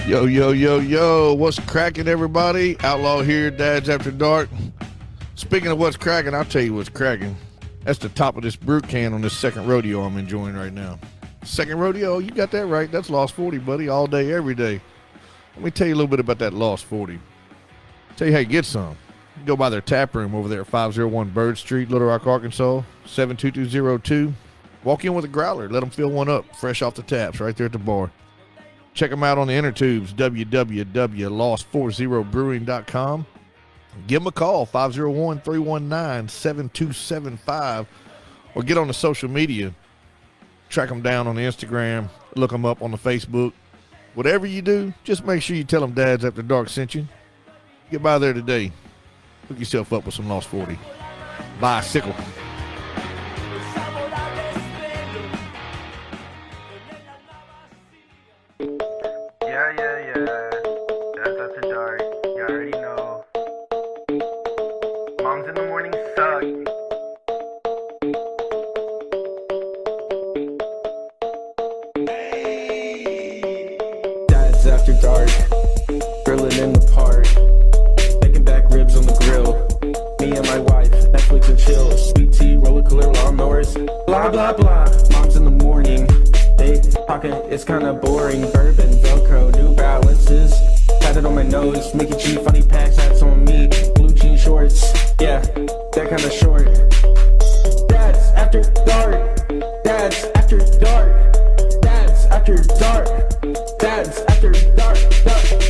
Yo, yo, yo, yo. What's cracking, everybody? Outlaw here, Dad's After Dark. Speaking of what's cracking, I'll tell you what's cracking. That's the top of this brew can on this second rodeo I'm enjoying right now. Second rodeo, you got that right. That's Lost 40, buddy, all day, every day. Let me tell you a little bit about that Lost 40. Tell you how you get some. You go by their tap room over there at 501 Bird Street, Little Rock, Arkansas, 72202. Walk in with a growler. Let them fill one up, fresh off the taps, right there at the bar. Check them out on the inner tubes, www.lost40brewing.com. Give them a call, 501-319-7275, or get on the social media. Track them down on the Instagram, look them up on the Facebook. Whatever you do, just make sure you tell them Dad's After Dark sent you. Get by there today. Hook yourself up with some Lost 40. Bicycle. Yeah. That's after dark. You already know. Moms in the morning suck. Dad's After Dark. Grilling in the park. Making back ribs on the grill. Me and my wife, Netflix and chill. Sweet tea, roller cooler, lawnmowers. Blah, blah, blah. Moms in the morning. They talking, it's kinda boring. Bourbon, Velcro, New Balances. Tatted on my nose, Mickey G, funny packs, hats on me. Blue jean shorts, yeah, that kinda short. Dad's After Dark. Dad's After Dark. Dad's After Dark. Dad's After Dark.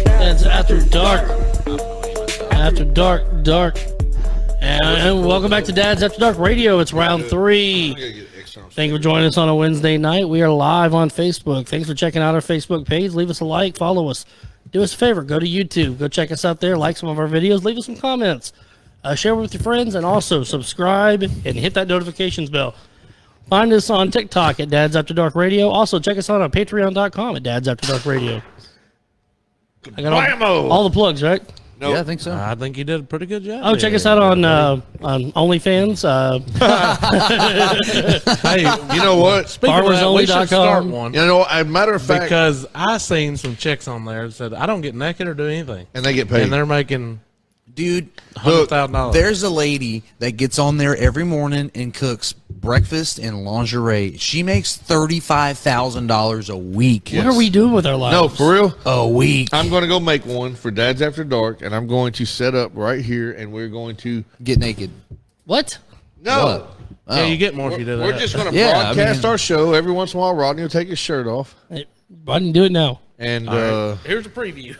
Dad's After Dark. After Dark. And welcome back to Dad's After Dark Radio. It's round 3. Thank you for joining us on a Wednesday night. We are live on Facebook. Thanks for checking out our Facebook page. Leave us a like, follow us. Do us a favor, go to YouTube. Go check us out there, like some of our videos, leave us some comments. Share with your friends, and also subscribe and hit that notifications bell. Find us on TikTok at Dad's After Dark Radio. Also, check us out on patreon.com at Dad's After Dark Radio. I got all the plugs, right? Nope. Yeah, I think so. I think you did a pretty good job. Oh, check us out on OnlyFans. Hey, you know what? Speaking of that, we should start one. You know, as a matter of fact, Because I seen some chicks on there that said, I don't get naked or do anything. and they get paid. And they're making Dude, $100,000. there's a lady that gets on there every morning and cooks breakfast and lingerie. She makes $35,000 a week. What are we doing with our lives? No, for real. A week. I'm going to go make one for Dad's After Dark, and I'm going to set up right here, and we're going to Get naked. What? no. What? Yeah, you get more if you do that. We're just going to Yeah, broadcast I mean- our show every once in a while. Rodney will take his shirt off, Hey, why didn't you do it now? and Here's a preview.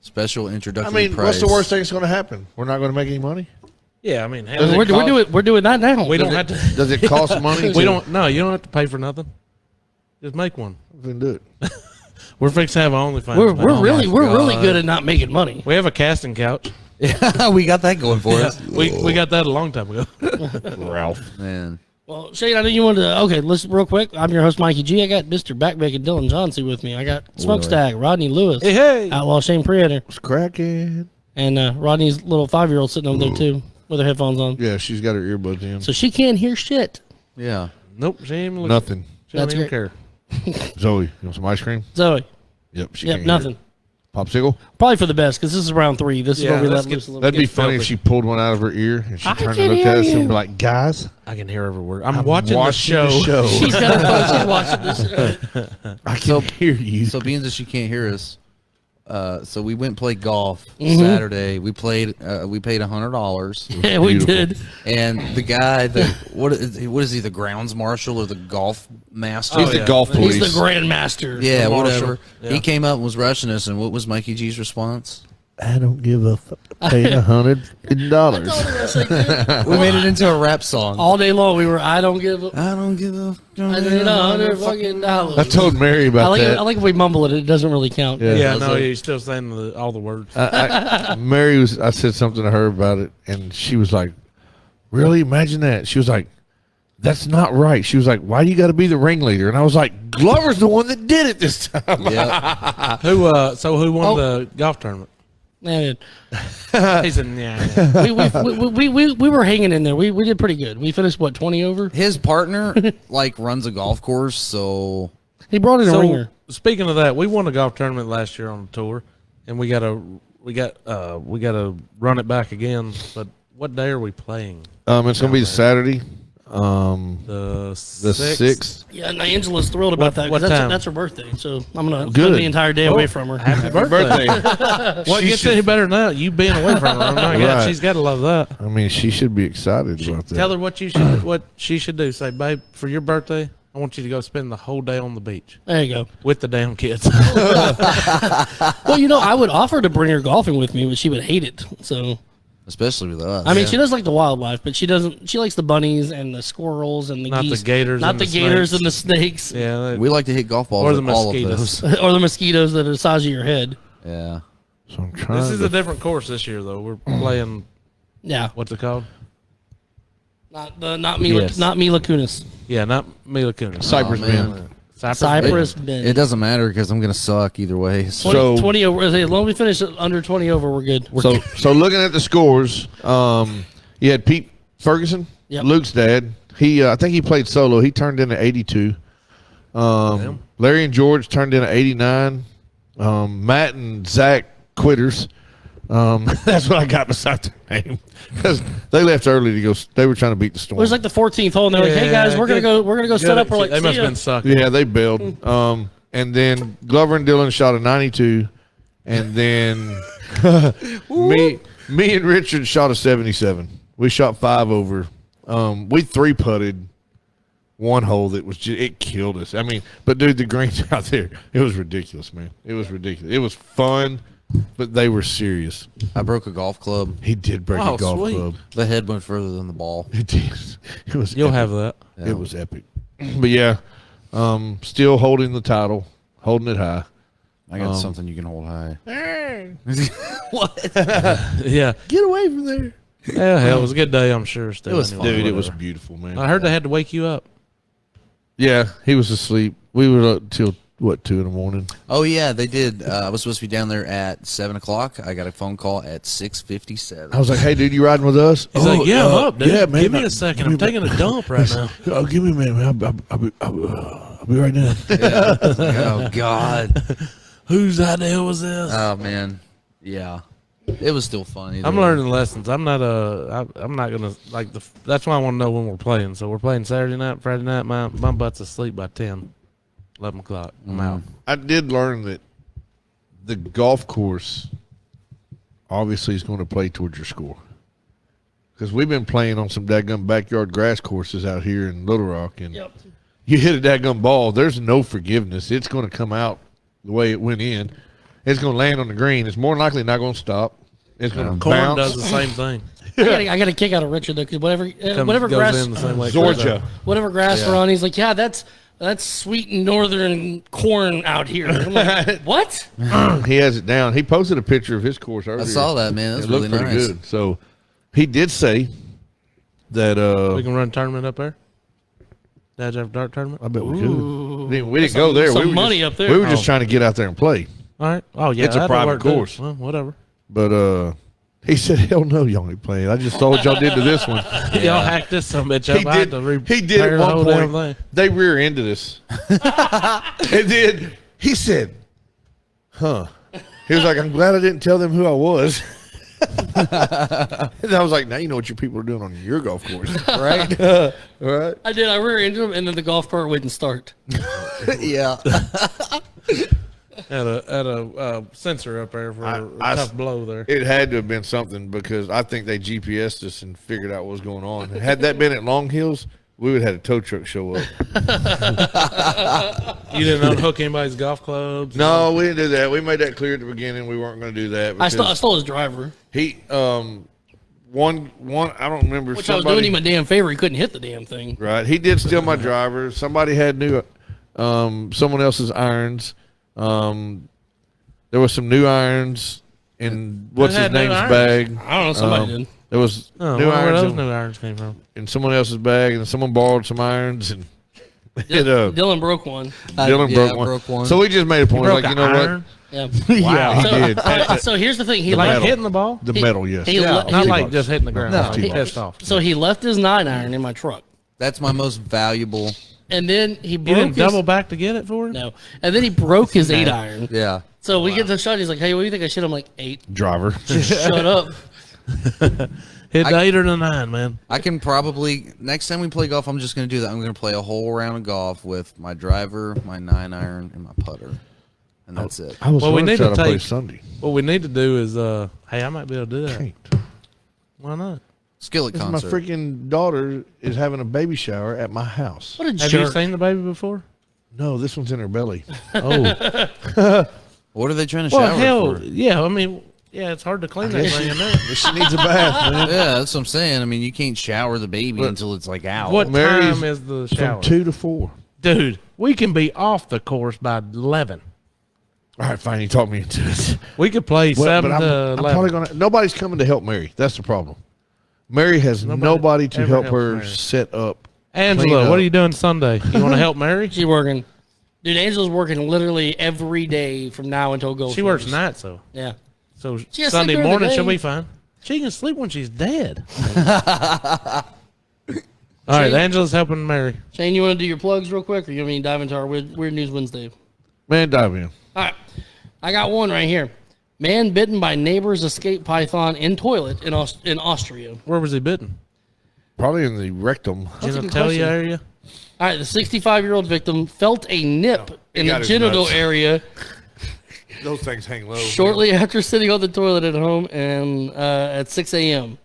Special I introductory mean, prize. what's the worst thing that's going to happen? We're not going to make any money. Yeah, I mean, Does it We're cost- doing that now. we don't have to. Does it cost money? We don't. No, you don't have to pay for nothing. Just make one. Then do it. We're fixing to have an OnlyFans. We're now. really good at not making money. We have a casting couch. Yeah, we got that going for us. We got that a long time ago. Ralph. Man. Well, Shane, I know you wanted to. Okay, listen real quick. I'm your host, Mikey G. I got Mr. Backbacon Dylan Johnsey with me. I got Smokestack, Rodney Lewis, Hey. Outlaw Shane Preator, It's cracking. and Rodney's little 5-year-old sitting over there too with her headphones on. Yeah, she's got her earbuds in. So she can't hear shit. Yeah. Nope. She ain't even looking. Nothing. She don't That's even great. care. Zoe, you want some ice cream? Zoe, Yep. She yep, can't nothing. hear. Popsicle? Probably for the best because this is round 3. This is Yeah, where we let's let get- loose a little That'd be bit. funny if filthy. she pulled one out of her ear and she I turned can and looked at us hear and you. be like, guys, I can hear every word. I'm watching the watching show. She's got her phone. She's watching this. I can hear you. So being that she can't hear us, so we went and played golf Saturday. We paid $100, Yeah, we Beautiful. did. and the guy what is he, the grounds marshal or the golf master? He's the golf police. He's the grandmaster. Yeah, The marshal. whatever. Yeah. He came up and was rushing us, and what was Mikey G's response? I don't give a fuck. Paid $100. We made it into a rap song. All day long, we were. I don't give a. I don't give a. I need $100 fucking dollars. I told Mary I about like that. it. I like if we mumble it. It doesn't really count. Yeah. Yeah, Does no, it? he's still saying all the words. Mary was. I said something to her about it, and she was like, "Really? Imagine that." She was like, "That's not right." She was like, "Why do you got to be the ringleader?" And I was like, "Glover's the one that did it this time." Yeah. Who won the golf tournament? And He's a yeah. we were hanging in there. We did pretty good. We finished what 20 over. His partner like runs a golf course, so He brought in a ringer. speaking of that, we won a golf tournament last year on the tour, and we gotta run it back again. But what day are we playing? It's gonna be Saturday. The The 6th. Yeah, and Angela's thrilled about that What because time? that's her birthday. So I'm gonna Good. spend the entire day away from her. Happy birthday! What She gets should- any better than that? You being away from her. Oh my God, Right. she's got to love that. I mean, she should be excited about that. Tell her what she should do. Say, babe, for your birthday, I want you to go spend the whole day on the beach There you go. with the damn kids. Well, I would offer to bring her golfing with me, but she would hate it. So, Especially with us. I mean, she does like the wildlife, but she doesn't. She likes the bunnies and the squirrels and the Not the geese, gators not and the the gators snakes. and the snakes, Yeah, we like to hit golf balls Or with the all of mosquitoes. those. or the mosquitoes that are the size of your head. Yeah. So I'm trying. this is to, a different course this year, though. We're playing Yeah, what's it called? not Mila, Yes. not Mila Kunis. Yeah, not Mila Kunis. Cypress Oh, man. Bend. Cypress Bend. It doesn't matter because I'm gonna suck either way. 20, So- 20 over. As long as we finish under 20 over, we're good. So looking at the scores, you had Pete Ferguson, Yep. Luke's dad. He I think he played solo. He turned in at 82. Larry and George turned in at 89. Matt and Zach quitters. That's what I got beside their name because they left early to go. They were trying to beat the storm. It was like the 14th hole, and they're like, "Hey guys, we're gonna go set up." We're like, they must "See have ya." been sucking. Yeah, they bailed. And then Glover and Dylan shot a 92, and then me and Richard shot a 77. We shot 5 over. We 3-putted one hole that was just, it killed us. I mean, but dude, the greens out there, it was ridiculous, man. It was ridiculous. It was fun, but they were serious. I broke a golf club. He did break Oh, a golf sweet. club. The head went further than the ball. It did. It was. You'll epic. have that. It was epic. But yeah, still holding the title, holding it high. I got something you can hold high. Yeah. Get away from there. Yeah, hell, it was a good day, I'm sure. Still, It was anyway, fun. Dude, it was whatever. beautiful, man. I heard they had to wake you up. Yeah, he was asleep. We were up till, 2 in the morning? Oh yeah, they did. I was supposed to be down there at 7 o'clock. I got a phone call at 6:57. I was like, hey, dude, you riding with us? He's like, yeah, I'm up, dude. Yeah, man. Give me a second. I'm taking a dump right now. Oh, give me a minute, man. I'll be right now. Oh God. Whose idea was this? Oh man. Yeah. It was still fun. either I'm way. learning lessons. I'm not gonna like the. That's why I want to know when we're playing. So we're playing Saturday night, Friday night. My butt's asleep by 10, 11 o'clock. I'm out. I did learn that the golf course obviously is going to play towards your score. Because we've been playing on some dadgum backyard grass courses out here in Little Rock. And Yep. you hit a dadgum ball, there's no forgiveness. It's going to come out the way it went in. It's going to land on the green. It's more than likely not going to stop. It's going to Corn bounce. does the same thing. I got a kick out of Richard though, because whatever Goes grass, in the same way it goes Georgia. out. whatever grass we're on, he's like, yeah, that's sweet northern corn out here. I'm like, what? He has it down. He posted a picture of his course earlier. I saw that, man. That was It really looked pretty nice. good. So he did say that We can run a tournament up there. Dad's After Dark tournament. I bet we could. We didn't go there. some We were money just, up there. We were just Oh. trying to get out there and play. All right. Oh yeah, It's a that'll private work, too. course. Well, whatever. But he said, "Hell no, y'all ain't playing. I just saw what y'all did to this one." Y'all hacked this some bitch up. He I had did. to He did repair at the one whole damn point. thing. They rear-ended us. And then he said, "Huh." He was like, "I'm glad I didn't tell them who I was." And I was like, "Now you know what your people are doing on your golf course, right?" Right. I did. I rear-ended him, and then the golf cart wouldn't start. Yeah. Had a sensor up there for a I- tough blow there. It had to have been something because I think they GPSed us and figured out what was going on. Had that been at Long Hills, we would have had a tow truck show up. You didn't unhook anybody's golf clubs? No, we didn't do that. We made that clear at the beginning. We weren't going to do that. I because stole his driver, He, one, I don't remember. which I was doing him a damn favor. He couldn't hit the damn thing. Right. He did steal my driver. Somebody had new, someone else's irons. There was some new irons in what's his had new name's irons? bag. I don't know. Somebody did. There was Oh, new where irons those in, new irons came from? in someone else's bag, and someone borrowed some irons, and Dylan broke one. Dylan yeah, broke one. So we just made a point, Broke like, you an know iron? Yeah. what? Yeah, he did. So here's the thing. He Like metal. hitting the ball? The metal, yes. he Yeah, le- not he- like just hitting the ground. No. He pissed off. So he left his 9-iron in my truck. That's my most valuable And then he You broke didn't his, double back to get it for him? No. And then he broke his 8-iron. Yeah. So we get to the shot. He's like, "Hey, what do you think I should?" I'm like, 8. Driver. Shut up. Hit the 8 or the 9, man. I can probably next time we play golf, I'm just gonna do that. I'm gonna play a whole round of golf with my driver, my 9-iron, and my putter, and that's it. I was Well, we going need to try to to play take- Sunday. What we need to do is, hey, I might be able to do that. Can't. Why not? Skillet My concert. freaking daughter is having a baby shower at my house. What a Have jerk. you seen the baby before? No, this one's in her belly. Oh, What are they trying to well, shower hell, for? yeah. I mean, yeah, it's hard to clean that thing in there. She needs a bath, man. Yeah, that's what I'm saying. I mean, you can't shower the baby But- until it's like out. What Mary's time is the shower? From 2 to 4. Dude, we can be off the course by 11. All right, fine. You talked me into it. We could play Well, 7 but to I'm 11. probably gonna. Nobody's coming to help Mary. That's the problem. Mary has nobody to ever help helps her Mary. set up. Angela, clean what up. are you doing Sunday? You want to help Mary? She's working. Dude, Angela's working literally every day from now until go. She works nights, though. Yeah. So She has Sunday sleep during the morning, day. she'll be fine. She can sleep when she's dead. All right, Shane- Angela's helping Mary. Shane, you want to do your plugs real quick, or you want me to dive into our Weird News Wednesday? Man, dive in. All right. I got one right here. Man bitten by neighbor's escape python in toilet in Austria. Where was he bitten? Probably in the rectum. That's a good Genitalia question. area? All right, the 65-year-old victim felt a nip in he the got his genital nuts. area Those things hang low. shortly after sitting on the toilet at home and at 6 a.m.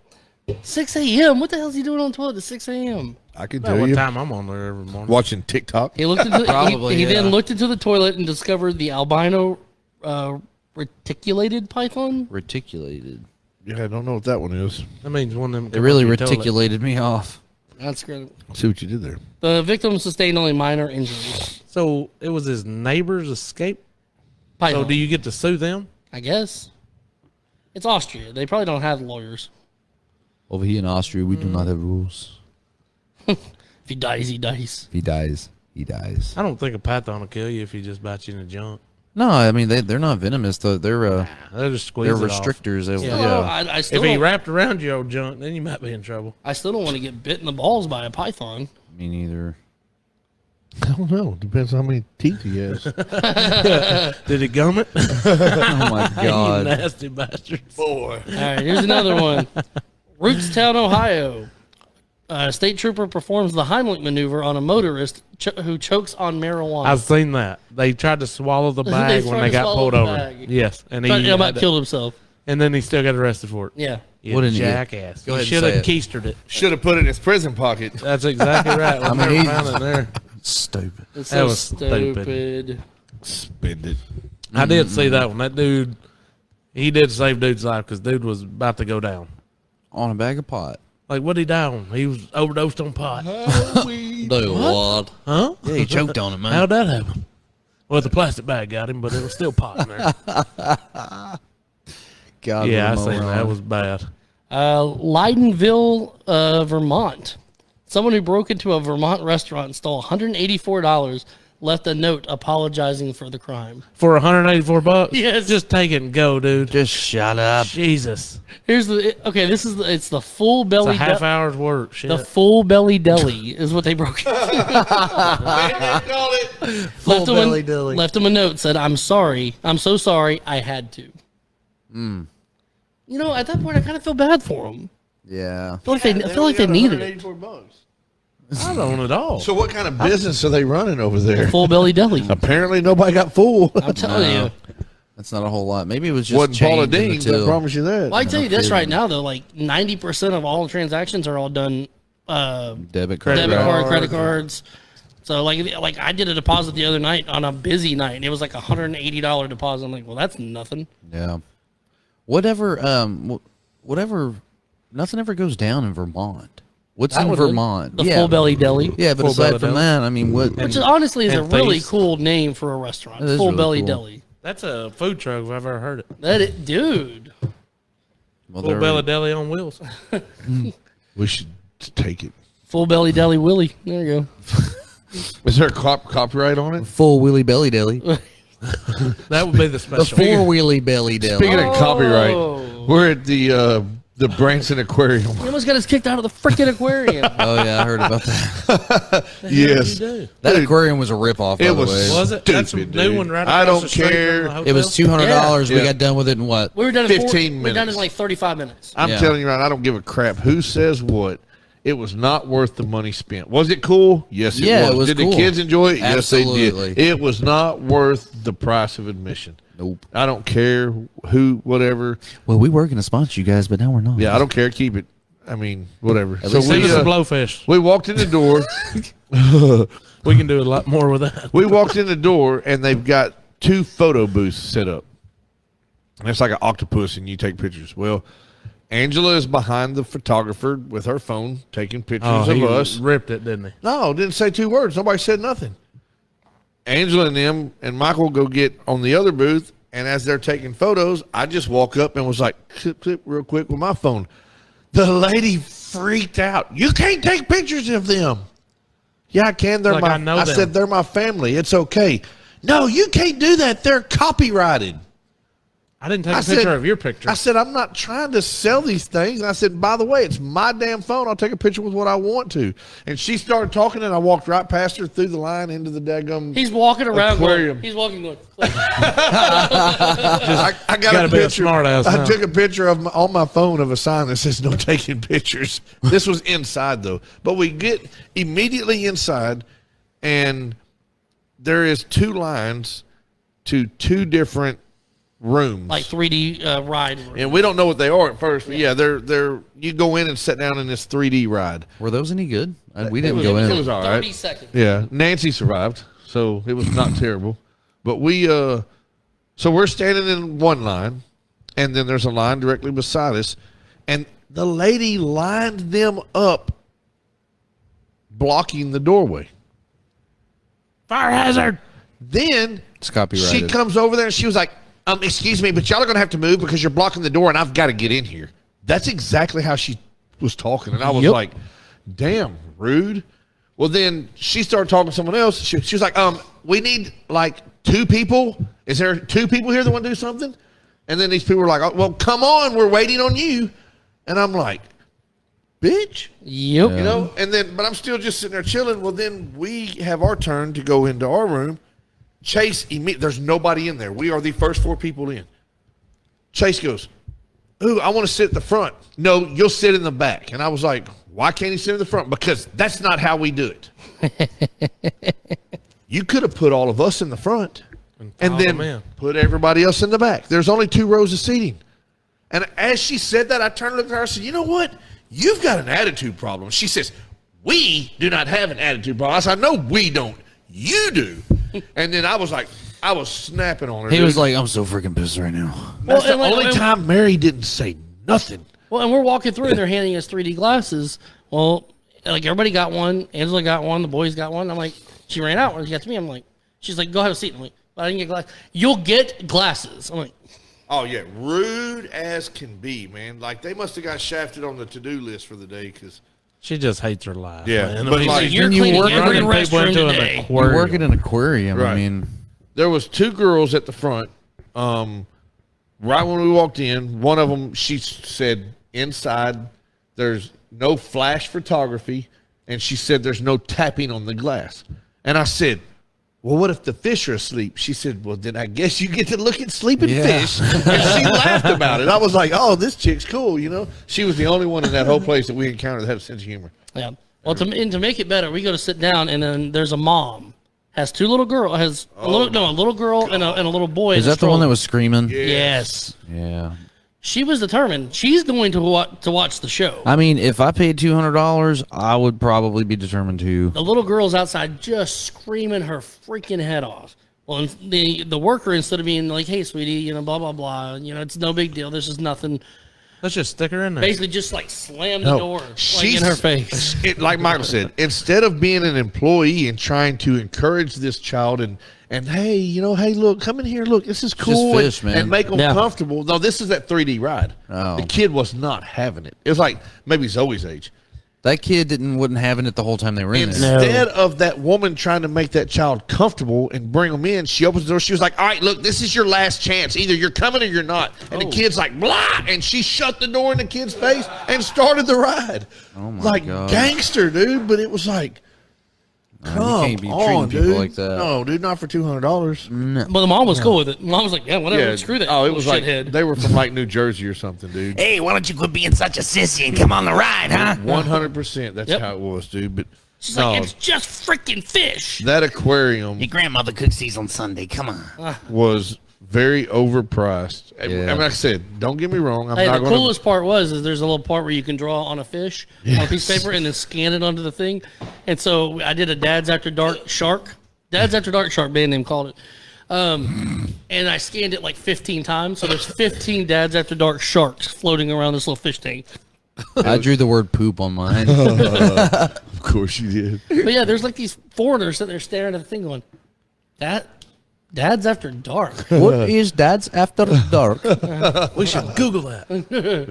6 a.m.? What the hell is he doing on the toilet at 6 a.m.? I can About tell what you. time I'm on there every morning. Watching TikTok. He looked into Probably, he then yeah. looked into the toilet and discovered the albino reticulated python. Reticulated. Yeah, I don't know what that one is. That means one of them. It come really up your toilet. reticulated me off. That's great. See what you did there. The victim sustained only minor injuries. So it was his neighbor's escape. Python, So do you get to sue them? I guess. It's Austria. They probably don't have lawyers. Over here in Austria, we do not have rules. If he dies, he dies. If he dies, he dies. I don't think a python will kill you if he just bites you in the junk. No, I mean they're not venomous though. They're They'll just squeeze they're it off. restrictors. They- Yeah. Well, yeah. I still If he don't, wrapped around your old junk, then you might be in trouble. I still don't want to get bit in the balls by a python. Me neither. I don't know. Depends on how many teeth he has. Did he gum it? Oh my You god. nasty bastards. Boy. All right, here's another one. Rootstown, Ohio. A state trooper performs the Heimlich maneuver on a motorist who chokes on marijuana. I've seen that. They tried to swallow the bag when tried they to got swallow pulled the over. bag. Yes, and Thought he he about killed himself. and then he still got arrested for it. Yeah. You What an idiot. jackass! Go You ahead and should say have it. keistered it. Should have put it in his prison pocket. That's exactly right. I mean, mean, he- found it there. Stupid. It's That so was stupid. stupid. Spend it. I did see that one. That dude, he did save dude's life because dude was about to go down. On a bag of pot. Like, what'd he die on? He was overdosed on pot. Dude, what? Huh? Yeah, he choked on it, man. How'd that happen? Well, the plastic bag got him, but it was still pot in there. God, Yeah, I what a seen that. moron. That was bad. Leidenville, Vermont. Someone who broke into a Vermont restaurant and stole $184 left a note apologizing for the crime. For 184 bucks? Yes. Just take it and go, dude. Just shut up. Jesus. Here's this is it's the full It's belly a half hour's work. Shit. the full belly deli is what they broke into. Full left him belly deli. left him a note, said, "I'm sorry. I'm so sorry. I had to." Hmm. You know, at that point, I kind of feel bad for them. Yeah. I feel like they needed it. I don't at all. So what kind of business are they running over there? Full belly deli. Apparently nobody got full. I'm telling you. That's not a whole lot. Maybe it was just Wasn't Paula change in the Dean's, I till. promise you that. Well, I tell you this kidding. right now, though, like 90% of all transactions are all done Debit card. debit card, cards. credit cards. So like I did a deposit the other night on a busy night, and it was like a $180 deposit. I'm like, well, that's nothing. Yeah. Whatever. Nothing ever goes down in Vermont. What's That in one did. Vermont? The yeah. full belly deli, Yeah, but Full aside belly from deli. that, I mean, what? which is honestly is a and really feast. cool name for a restaurant. That is Full really belly cool. deli. That's a food truck if I've ever heard it. Dude. Well, Full there belly we- deli on wheels. We should take it. Full belly deli Willie. There you go. Is there a copyright on it? full wheelie belly deli. That would be the The special. four wheelie belly deli. Speaking of copyright, Oh. we're at the The Branson Aquarium. He almost got us kicked out of the freaking aquarium. Oh yeah, I heard about that. Yes. That aquarium was a ripoff. By It the was way. Was it? That's a Stupid, new dude. one right I across don't the street from care. the hotel? It was $200. Yeah. We got done with it in what? We were done in 15 We were done in minutes. like 35 minutes. I'm Yeah. telling you right, I don't give a crap who says what. It was not worth the money spent. Was it cool? Yes, it Yeah, was. it was Did cool. the kids enjoy it? Yes, they Absolutely. did. It was not worth the price of admission. Nope. I don't care who, whatever. Well, we were going to sponsor you guys, but now we're not. Yeah, I don't care. Keep it. I mean, whatever. At So least Send we, us some blowfish. we walked in the door. We can do a lot more with that. We walked in the door, and they've got 2 photo booths set up. And it's like an octopus, and you take pictures. Well, Angela is behind the photographer with her phone taking pictures Oh, of he us. ripped it, didn't he? No, didn't say 2 words. Nobody said nothing. Angela and them and Michael go get on the other booth, and as they're taking photos, I just walk up and was like, clip, clip, real quick with my phone. The lady freaked out. You can't take pictures of them. Yeah, I can. They're Like my. I know them. said they're my family. It's okay. No, you can't do that. They're copyrighted. I didn't take I a picture said- of your picture. I said, I'm not trying to sell these things. And I said, by the way, it's my damn phone. I'll take a picture with what I want to. And she started talking, and I walked right past her through the line into the daggum. He's walking around. Aquarium. He's walking going. I got gotta a be a picture. smart ass I now. took a picture of on my phone of a sign that says "No taking pictures." This was inside though, but we get immediately inside, and there is 2 lines to 2 different rooms. Like 3D ride. and we don't know what they are at first, but yeah, they're you go in and sit down in this 3D ride. Were those any good? We didn't was- go in. it was all right. 30 seconds. Yeah, Nancy survived, so it was not terrible. But we, so we're standing in one line, and then there's a line directly beside us, and the lady lined them up, blocking the doorway. Fire hazard. Then It's copyrighted. she comes over there and she was like, excuse me, but y'all are going to have to move because you're blocking the door and I've got to get in here. That's exactly how she was talking. And I was like, damn, rude. Well, then she started talking to someone else. She was like, we need like 2 people. Is there 2 people here that want to do something? And then these people were like, oh, well, come on. We're waiting on you. And I'm like, bitch. Yep. You know, and then, but I'm still just sitting there chilling. Well, then we have our turn to go into our room. Chase, there's nobody in there. We are the first 4 people in. Chase goes, ooh, I want to sit at the front. No, you'll sit in the back. And I was like, why can't he sit in the front? Because that's not how we do it. You could have put all of us in the front and pile them in. then put everybody else in the back. There's only 2 rows of seating. And as she said that, I turned and looked at her and said, you know what? You've got an attitude problem. She says, we do not have an attitude problem. I said, no, we don't. You do. And then I was like, I was snapping on her. He dude. was like, I'm so freaking pissed right now. That's the and like- only and- time Mary didn't say nothing. Well, and we're walking through, and they're handing us 3D glasses. Well, like everybody got one. Angela got one. The boys got one. I'm like, she ran out when she got to me. I'm like, she's like, go have a seat. I'm like, but I didn't get glasses. You'll get glasses. I'm like, Oh, yeah. Rude as can be, man. Like, they must have got shafted on the to-do list for the day because, She just hates her life. Yeah, man. but I mean, like- she's you're you cleaning work every running people restroom into an today. You aquarium. work in an aquarium. Right. I mean, there was 2 girls at the front. Right when we walked in, one of them, she said, inside, there's no flash photography, and she said there's no tapping on the glass. And I said, well, what if the fish are asleep? She said, well, then I guess you get to look at sleeping Yeah. fish. And she laughed about it. I was like, oh, this chick's cool, you know? She was the only one in that whole place that we encountered that had a sense of humor. yeah. Well, to make it better, we go to sit down, and then there's a mom. Has 2 little girls. Has a little girl and a little boy. is in a that the one stroller. that was screaming? Yes. Yeah. She was determined. She's going to watch the show. I mean, if I paid $200, I would probably be determined to. The little girl's outside just screaming her freaking head off. Well, and the worker, instead of being like, hey, sweetie, you know, blah, blah, blah, you know, it's no big deal. This is nothing. Let's just stick her in there. Basically just like slam the door like in her face. Like Michael said, instead of being an employee and trying to encourage this child and hey, you know, hey, look, come in here, look, this is cool, fish, man. and make them Yeah. comfortable. No, this is that 3D ride. Oh. The kid was not having it. It was like maybe Zoe's age. That kid wasn't having it the whole time they were in there. Instead of that woman trying to make that child comfortable and bring them in, she opens the door. She was like, all right, look, this is your last chance. Either you're coming or you're not. And the kid's like, blah, and she shut the door in the kid's face and started the ride. Oh, my like God. gangster, dude. But it was like, You come can't be on, treating people dude. like that. No, dude, not for $200. But the mom was cool with it. Mom was like, yeah, whatever, screw that. Oh, it was like shithead. they were from like New Jersey or something, dude. Hey, why don't you quit being such a sissy and come on the ride, huh? 100%. That's Yep. how it was, dude. But She's no, like, it's just freaking fish. that aquarium Your grandmother cooks these on Sunday. Come on. was very overpriced. I Yeah. mean, like I said, don't get me wrong. I'm Hey, not the going to. coolest part is there's a little part where you can draw on a fish on a piece of paper and then scan it onto the thing. And so I did a Dad's After Dark shark. Dad's After Dark shark, band name called it. And I scanned it like 15 times. So there's 15 Dad's After Dark sharks floating around this little fish tank. I drew the word poop on mine. Of course you did. But yeah, there's like these foreigners sitting there staring at the thing going, Dad's After Dark. What is Dad's After Dark? We should Google that.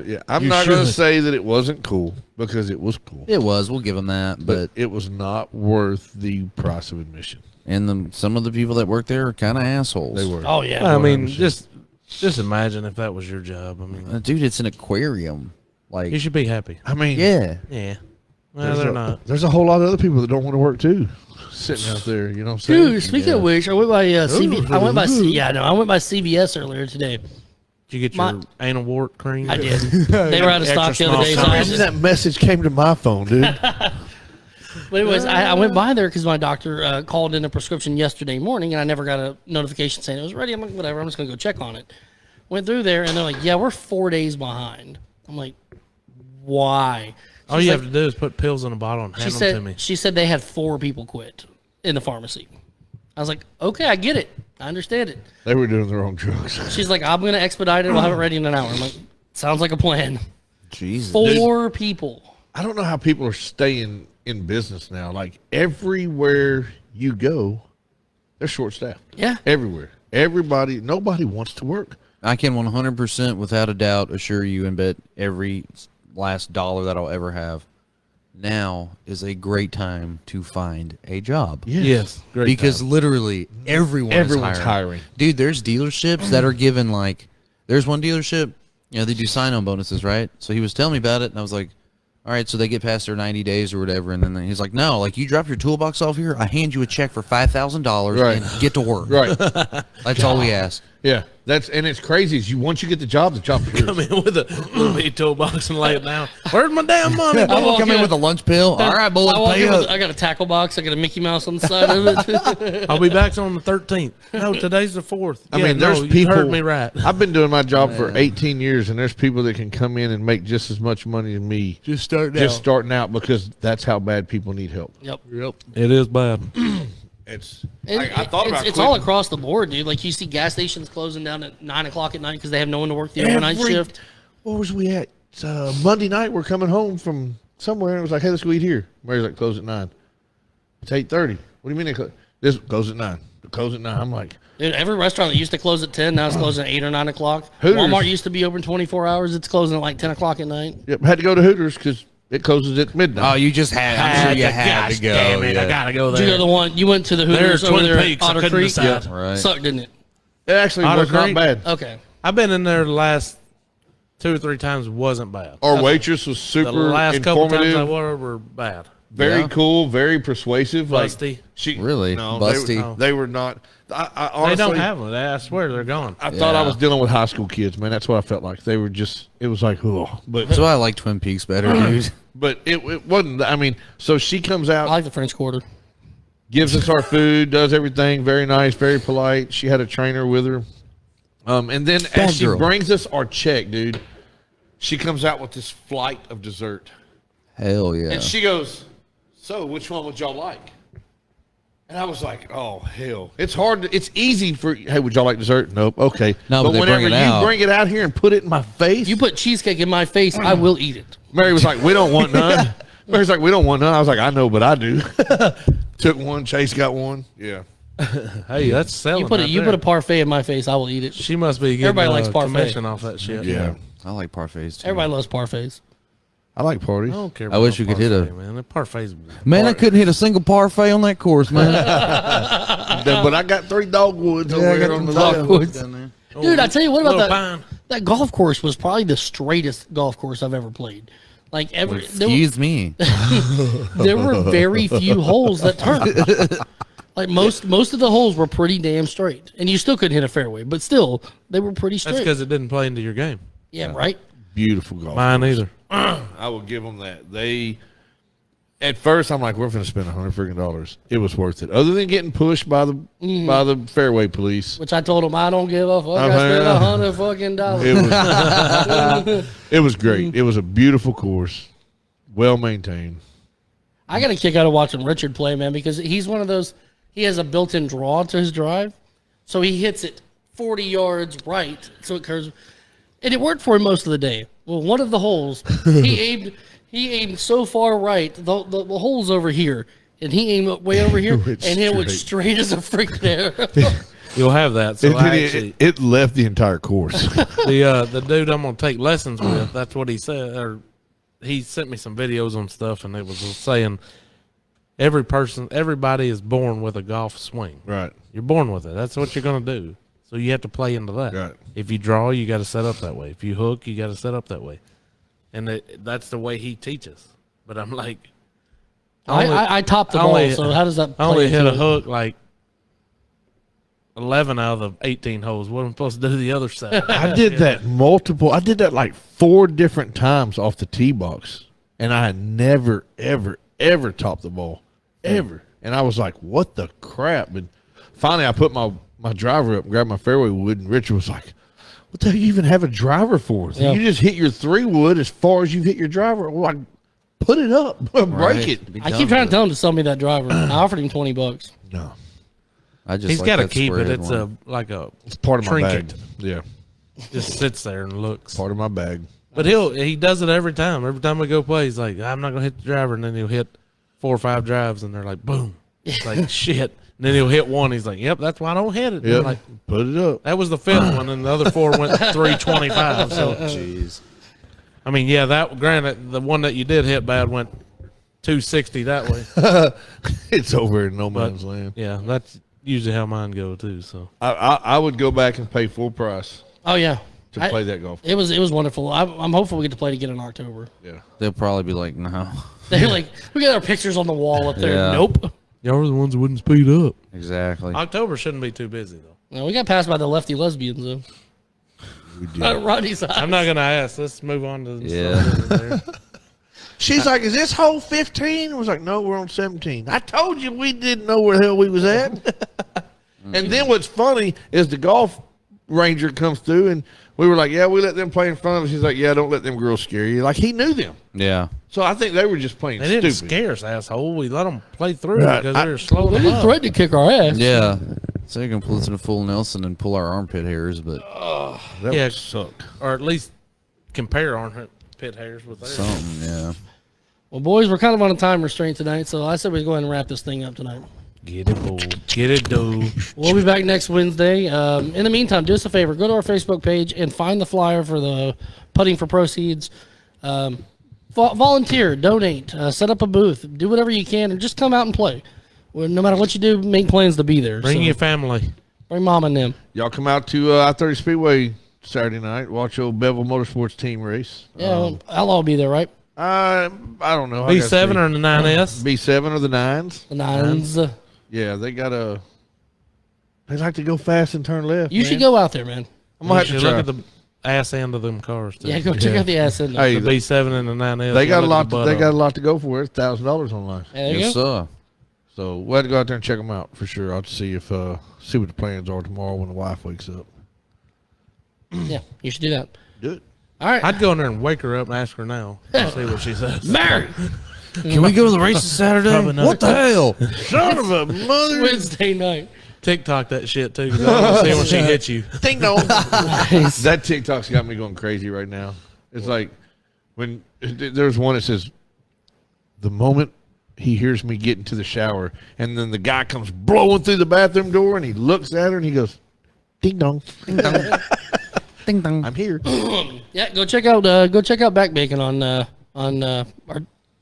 Yeah, I'm not going to say that it wasn't cool because it was cool, It was. We'll give him that. but But it was not worth the price of admission. and some of the people that work there are kind of assholes. They were. Oh, yeah. I mean, 100%. just imagine if that was your job. I mean, Dude, it's an aquarium. Like, you should be happy. I mean, yeah. Yeah. Well, they're not. There's a whole lot of other people that don't want to work too, sitting out there. You know what I'm saying? Dude, speaking of which, I went by I went by CVS earlier today. Did you get your anal wart cream? I did. They were out of stock the Extra other day. So small I Imagine just, that message came to my phone, dude. but anyways, I went by there because my doctor called in a prescription yesterday morning, and I never got a notification saying it was ready. I'm like, whatever, I'm just going to go check on it. Went through there, and they're like, yeah, we're 4 days behind. I'm like, why? All She's you like- have to do is put pills in a bottle and hand them to me. She said they had 4 people quit in the pharmacy. I was like, okay, I get it. I understand it. They were doing their own drugs. She's like, I'm going to expedite it. We'll have it ready in an hour. I'm like, sounds like a plan. Jesus. 4 people. I don't know how people are staying in business now. Like everywhere you go, they're short staffed. Yeah. Everywhere. Nobody wants to work. I can 100% without a doubt assure you and bet every last dollar that I'll ever have, now is a great time to find a job. Yes. Great Because time. literally everyone's hiring. Dude, there's dealerships that are given like, there's one dealership, you know, they do sign-on bonuses, right? So he was telling me about it, and I was like, all right, so they get past their 90 days or whatever, and then he's like, no, like you drop your toolbox off here, I hand you a check for $5,000 Right. and get to work. Right. That's all we ask. Yeah. It's crazy. Is once you get the job come yours. in with a little bitty toolbox and lay it down. Where's my damn money? I walk Come in with a lunch pill. All right, boys, I walk pay in with, up. I got a tackle box. I got a Mickey Mouse on the side of it. I'll be back on the 13th. No, today's the 4th. I Yeah, mean, there's no, people. You heard me right. I've been doing my job for 18 years, and there's people that can come in and make just as much money as me. Just starting out because that's how bad people need help. Yep. It is bad. It's. And I thought about it's all across the board, dude. Like you see gas stations closing down at 9 o'clock at night because they have no one to work the overnight shift. Where was we at? Monday night. We're coming home from somewhere. And it was like, hey, let's go eat here. Mary's like, close at 9. It's 8:30. What do you mean they close? This goes at 9. It close at 9. I'm like, Dude, every restaurant that used to close at 10 now it's closing at 8 or 9 o'clock. Hooters. Walmart used to be open 24 hours. It's closing at like 10 o'clock at night. yep, had to go to Hooters because it closes at midnight. Oh, you just had. I'm sure you had to go. Damn it, I yeah. gotta go Did you there. go to the one? You went to the Hooters There's over Twin there Peaks. at I Otter couldn't Creek? decide. Right. Sucked, didn't it? It actually Otter was not Creek? bad. Okay. I've been in there the last 2 or 3 times. It wasn't bad. Our waitress was super The last couple times informative. I were bad. Very Yeah. cool, very persuasive. Busty. Like she Really? no, Busty. They were not. I honestly, They don't have them. I swear they're gone. I thought I Yeah. was dealing with high school kids, man. That's what I felt like. They were just. It was like, oh, but That's why I like Twin Peaks better, dude. but it wasn't. I mean, so she comes I out, like the French Quarter. gives us our food, does everything very nice, very polite. She had a trainer with her, and then Bad as she girl. brings us our check, dude, she comes out with this flight of dessert, Hell yeah. and she goes, "So, which one would y'all like?" And I was like, "Oh hell, it's hard. It's easy for. Hey, would y'all like dessert? Nope. Okay. No, but they whenever bring it you out. bring it out here and put it in my face, You put cheesecake in my face, I will eat it. Mary was like, "We don't want none." Mary's like, "We don't want none." I was like, "I know, but I do." Took one. Chase got one. Yeah. Hey, that's selling. You put right you there. put a parfait in my face, I will eat it. She must be getting Everybody likes parfait. commission off that shit. Yeah. I like parfaits too. Everybody loves parfaits. I like parties. I don't care. I wish we could hit a- man. The parfaits. Man, I couldn't hit a single parfait on that course, man. But I got 3 dogwoods over here on the dogwoods. left. down there. Dude, I tell you what about Little that. pine. That golf course was probably the straightest golf course I've ever played. Like there Excuse me. were very few holes that turned. Like most of the holes were pretty damn straight, and you still couldn't hit a fairway, but still they were pretty straight. That's because it didn't play into your game. Yeah, right. Beautiful golf. Mine course. either. I will give them that. They, at first, I'm like, we're going to spend $100 It was worth it. Other than getting pushed by the fairway police, Which I told them I don't give a fuck. I Okay. spent $100 it was it was great. It was a beautiful course, well maintained. I got a kick out of watching Richard play, man, because he's one of those. He has a built-in draw to his drive, so he hits it 40 yards right, so it curves, and it worked for him most of the day. Well, one of the holes, he aimed so far right, the hole's over here, and he aimed way over here, Went and it went straight. straight as a freaking arrow. You'll have that. So It left the entire course. the dude I'm gonna take lessons with, that's what he said. Or he sent me some videos on stuff, and it was saying everybody is born with a golf swing. Right. You're born with it. That's what you're gonna do. So you have to play into that. Right. If you draw, you got to set up that way. If you hook, you got to set up that way. And that's the way he teaches. But I'm like, I topped the ball, so how does that I only play hit into a it? hook like 11 out of the 18 holes. What am I supposed to do the other side? I did that like 4 different times off the tee box, and I had never, ever, ever topped the ball, ever. And I was like, what the crap? And finally, I put my driver up and grabbed my fairway wood, and Richard was like, what the hell you even have a driver for? Yeah. You just hit your 3 wood as far as you hit your driver. Well, put it up, break it. I keep trying to tell him to sell me that driver. I offered him $20. No, I just He's like got to that keep it. square-head It's one. it's part of my Trinket. bag. Yeah, just sits there and looks. part of my bag. But he does it every time. Every time we go play, he's like, I'm not gonna hit the driver, and then he'll hit 4 or 5 drives, and they're like, boom. It's like shit. And then he'll hit one. He's like, yep, that's why I don't hit it. And I'm Yep, like, put it up. that was the 5th one, and the other 4 went 325. So, Jeez. I mean, yeah, that granted, the one that you did hit bad went 260 that way. It's over in no But man's land. yeah, that's usually how mine go too. So I would go back and pay full price Oh yeah, to play that golf. It was wonderful. I'm hopeful we get to play it again in October. Yeah. They'll probably be like, no. They're like, we got our pictures on the wall up there. Yeah. Nope. y'all were the ones that wouldn't speed up. Exactly. October shouldn't be too busy though. No, we got passed by the lefty lesbians though. We did. Rodney's eyes. I'm not gonna ask. Let's move on to Yeah. something there. She's like, is this hole 15? I was like, no, we're on 17. I told you we didn't know where the hell we was at. And then what's funny is the golf ranger comes through, and we were like, yeah, we let them play in front of us. He's like, yeah, don't let them girls scare you. Like, he knew them. Yeah. So I think they were just playing They didn't stupid. scare us, asshole. We let them play through Right. because they were slow They them didn't up. threaten to kick our ass. Yeah. So you can listen to full Nelson and pull our armpit hairs, but That Yeah. would suck. Or at least compare armpit hairs with theirs. something, yeah. Well, boys, we're kind of on a time restraint tonight, so I said we'd go ahead and wrap this thing up tonight. Get it, bull. Get it, dude. We'll be back next Wednesday. In the meantime, do us a favor. Go to our Facebook page and find the flyer for the Putting for Proceeds. Volunteer, donate, set up a booth, do whatever you can, and just come out and play. Well, no matter what you do, make plans to be there. Bring So, your family. bring mom and them. Y'all come out to I-30 Speedway Saturday night. Watch old Bevel Motorsports team race. Yeah, Outlaw will be there, right? I don't know. I gotta B7 see. or the 9S? B7 or the 9s. The Nines. Yeah, they got a. They like to go fast and turn left. You should go out there, man. I'm gonna You have to should try. look at the ass end of them cars, too. Yeah, go check out the ass end. Hey, The B7 and the 9S. they got a Look at lot. the butt They of got a them. lot to go for. It's $1,000 online. There you Yes, go. sir. So we'll have to go out there and check them out for sure. I'll see if see what the plans are tomorrow when the wife wakes up. Yeah, you should do that. Do it. All right. I'd go in there and wake her up and ask her now. And see what she says. Mary! Can we go to the races Saturday? Probably not. What the hell? Son of a mother! Wednesday night. TikTok that shit, too, because I want to see when she hits you. Ding dong. Nice. That TikTok's got me going crazy right now. It's like when there's one that says, the moment he hears me get into the shower, and then the guy comes blowing through the bathroom door, and he looks at her, and he goes, ding dong. Ding dong. Ding dong. I'm here. Yeah, go check out Back Bacon on on our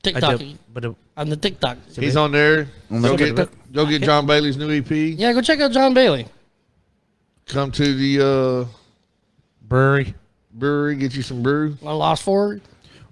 TikTok. But On the TikTok. He's on there. On Go the get John Bailey's new EP. Yeah, go check out John Bailey. Come to the brewery. brewery, get you some brew. I lost forward.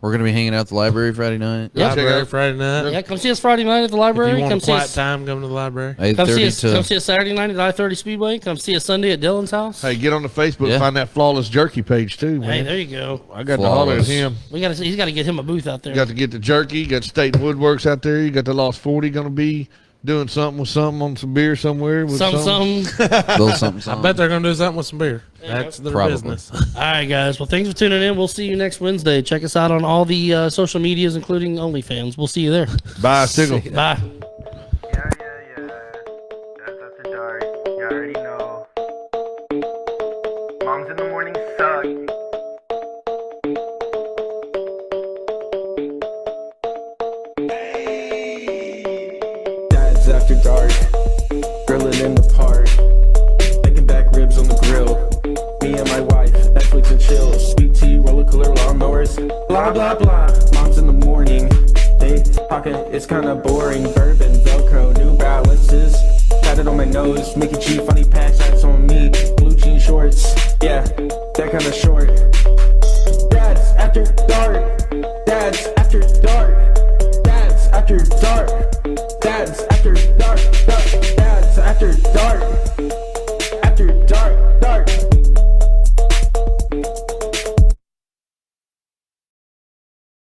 We're gonna be hanging out at the library Friday night. Yeah. Library Friday night. Yeah, come see us Friday night at the If library. you want Come a see quiet us. time, come to the library. Come see 8:30 us. Come to. see us Saturday night at I-30 Speedway. Come see us Sunday at Dylan's house. Hey, get on the Facebook, Yeah. find that Flawless Jerky page too, man. Hey, there you go. I got to holler at Flawless. him. He's got to get him a booth out there. You got to get the jerky. You got State and Woodworks out there. You got the Lost 40 going to be doing something with something on some beer somewhere. With Some. Little something. I bet they're gonna do something with some beer. That's their Probably. business. All right, guys. Well, thanks for tuning in. We'll see you next Wednesday. Check us out on all the social medias, including OnlyFans. We'll see you there. Bye, Sigel. Bye. Yeah. That's after dark. You already know. Moms in the morning suck. Dads after dark, grilling in the park, making back ribs on the grill. Me and my wife, Netflix and chill. Sweet tea, roller cooler, lawnmowers, blah blah blah. Moms in the morning, they talking, it's kinda boring. Bourbon, Velcro, New Balances, tatted on my nose. Mickey G, funny patch, that's on me. Blue jean shorts, yeah, that kinda short. Dads after dark, dads after dark, dads after dark, dads after dark, dads after dark.